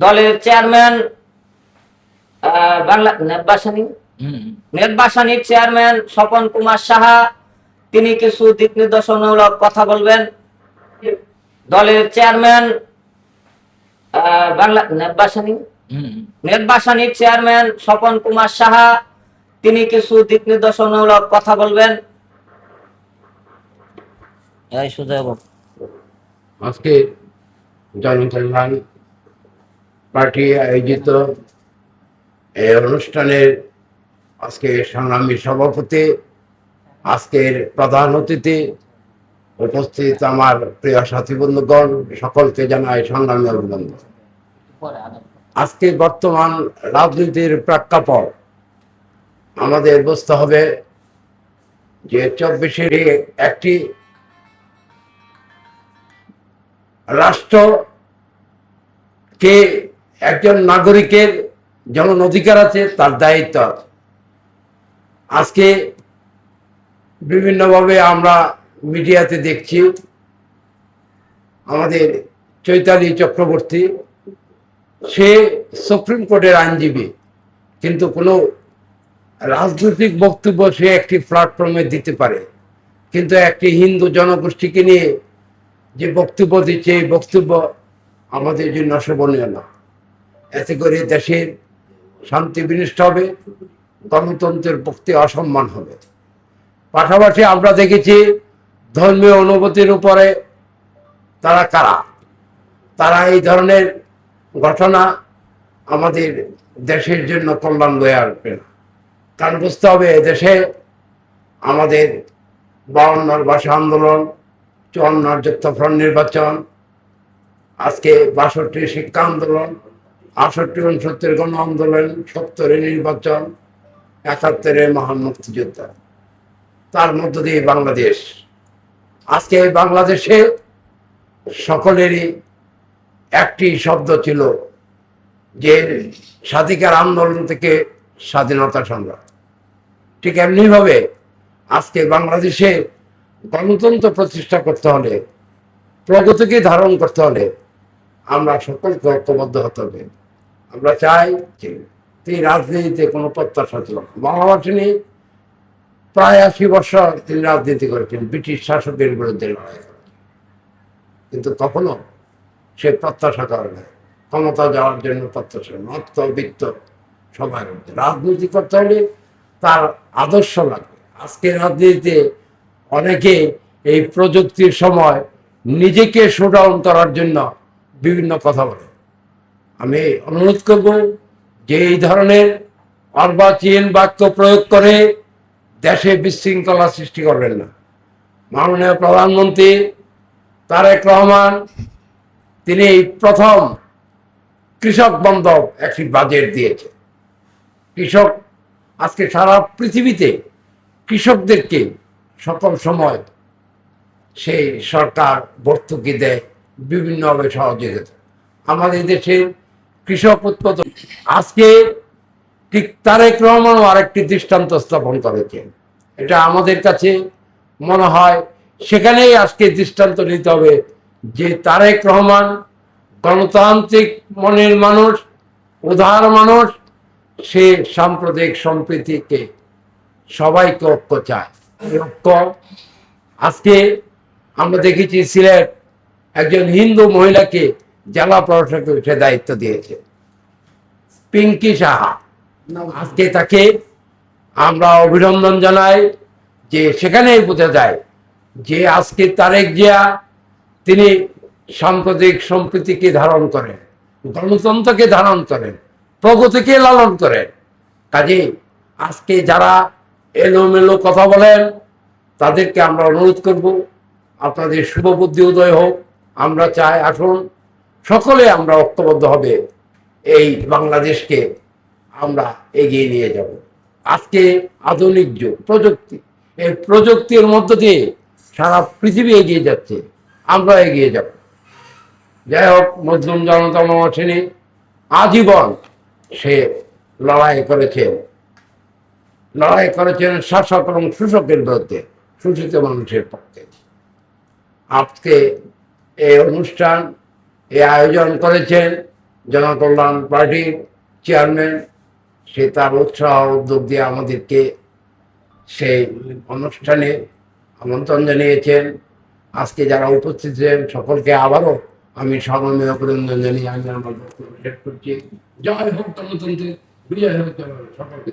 দলের chairman Bangla নেটবাসানীর chairman Swapan Kumar Saha, তিনি কিছু দিক নির্দেশনামূলক কথা বলবেন। দলের চেয়ারম্যান বাংলা নেটবাসানীর চেয়ারম্যান স্বপন কুমার সাহা, তিনি কিছু দিক নির্দেশনামূলক কথা বলবেন। আজকে জনকল্যাণ পার্টি আয়োজিত এই অনুষ্ঠানের আজকে সংগ্রামী সভাপতি, আজকের প্রধান অতিথি, উপস্থিত আমার প্রিয় সাথী বন্ধুগণ, সকলকে জানাই সংগ্রামী অভিনন্দন। আজকে বর্তমান রাজনীতির প্রেক্ষাপট আমাদের বুঝতে হবে যে 24-এর একটি রাষ্ট্রকে একজন নাগরিকের যেমন অধিকার আছে, তার দায়িত্ব আছে। আজকে বিভিন্নভাবে আমরা মিডিয়াতে দেখছি আমাদের চৈতালি চক্রবর্তী, সে সুপ্রিম কোর্টের আইনজীবী, কিন্তু কোনো রাজনৈতিক বক্তব্য সে একটি প্ল্যাটফর্মে দিতে পারে, কিন্তু একটি হিন্দু জনগোষ্ঠীকে নিয়ে যে বক্তব্য দিচ্ছে, এই বক্তব্য আমাদের জন্য শোভনীয় না। এতে করে দেশের শান্তি বিনষ্ট হবে, গণতন্ত্রের পক্ষে অসম্মান হবে। পাশাপাশি আমরা দেখেছি ধর্মীয় অনুভূতির উপরে তারা কারা, তারা এই ধরনের ঘটনা আমাদের দেশের জন্য কল্যাণ বয়ে আসবে না। কারণ বুঝতে হবে, দেশে আমাদের 52 ভাষা আন্দোলন, 54 যুক্তফ্রন্ট নির্বাচন, আজকে 62 শিক্ষা আন্দোলন, 68 69 গণ আন্দোলন, 70 নির্বাচন, 71 মহান মুক্তিযুদ্ধ, তার মধ্য দিয়ে বাংলাদেশ। আজকে বাংলাদেশে সকলেরই একটি শব্দ ছিল যে স্বাধিকার আন্দোলন থেকে স্বাধীনতা সংগ্রাম। ঠিক এমনিভাবে আজকে বাংলাদেশে গণতন্ত্র প্রতিষ্ঠা করতে হলে, প্রগতিকে ধারণ করতে হলে আমরা সকলকে ঐক্যবদ্ধ হতে হবে। আমরা চাই যে তিনি রাজনীতিতে কোনো প্রত্যাশা ছিল না। বাংলাদেশে নিয়ে প্রায় 80 বছর তিনি রাজনীতি করেছেন, ব্রিটিশ শাসকের বিরুদ্ধে লড়াই করেছেন, কিন্তু কখনো সে প্রত্যাশা করে না ক্ষমতা যাওয়ার জন্য। প্রত্যাশা মধ্যবিত্ত সবার মধ্যে রাজনীতি করতে হলে তার আদর্শ লাগবে। আজকে রাজনীতিতে অনেকে এই প্রযুক্তির সময় নিজেকে শোডাউন করার জন্য বিভিন্ন কথা বলে। আমি অনুরোধ করব যে এই ধরনের অর্বাচীন বাক্য প্রয়োগ করে দেশে বিশৃঙ্খলা সৃষ্টি করবেন না। মাননীয় প্রধানমন্ত্রী তারেক রহমান, তিনি প্রথম কৃষক বান্ধব একটি বাজেট দিয়েছে। কৃষক আজকে সারা পৃথিবীতে কৃষকদেরকে সকল সময় সেই সরকার ভর্তুকি দেয়, বিভিন্নভাবে সহযোগিতা। আমাদের দেশের কৃষক উৎপাদন আজকে ঠিক তারেক রহমানও আরেকটি দৃষ্টান্ত স্থাপন করেছেন। এটা আমাদের কাছে মনে হয় সেখানেই আজকে দৃষ্টান্ত নিতে হবে যে তারেক রহমান গণতান্ত্রিক মনের মানুষ, উদার মানুষ, সে সাম্প্রদায়িক সম্প্রীতিকে সবাইকে ঐক্য চায়। ঐক্য আজকে আমরা দেখেছি সিলেট একজন হিন্দু মহিলাকে জেলা প্রশাসকের সে দায়িত্ব দিয়েছে, পিঙ্কি সাহা। আজকে তাকে আমরা অভিনন্দন জানাই যে সেখানেই বোঝা যায় যে আজকে তারেক জিয়া তিনি সাম্প্রদায়িক সম্প্রীতিকে ধারণ করেন, গণতন্ত্রকে ধারণ করেন, প্রগতিকে লালন করেন। কাজে আজকে যারা এলোমেলো কথা বলেন তাদেরকে আমরা অনুরোধ করব, আপনাদের শুভ বুদ্ধি উদয় হোক। আমরা চাই আসুন সকলে আমরা ঐক্যবদ্ধ হবে, এই বাংলাদেশকে আমরা এগিয়ে নিয়ে যাব। আজকে আধুনিক যুগ, প্রযুক্তি, এই প্রযুক্তির মধ্য দিয়ে সারা পৃথিবী এগিয়ে যাচ্ছে, আমরা এগিয়ে যাব। যাই হোক, মজলুম জনতা মহাসেনী আজীবন সে লড়াই করেছেন শাসক এবং শোষকের বিরুদ্ধে, শোষিত মানুষের পক্ষে। আজকে এই অনুষ্ঠান, এই আয়োজন করেছেন জনকল্যাণ পার্টির চেয়ারম্যান, সে তার উৎসাহ উদ্যোগ দিয়ে আমাদেরকে সেই অনুষ্ঠানে আমন্ত্রণ জানিয়েছেন। আজকে যারা উপস্থিত ছিলেন সকলকে আবারও আমি স্মরণীয় অভিনন্দন জানিয়ে আমি আমার বক্তব্য শেষ করছি। জয় হোক গণতন্ত্রের, বিজয় হোক সকলকে।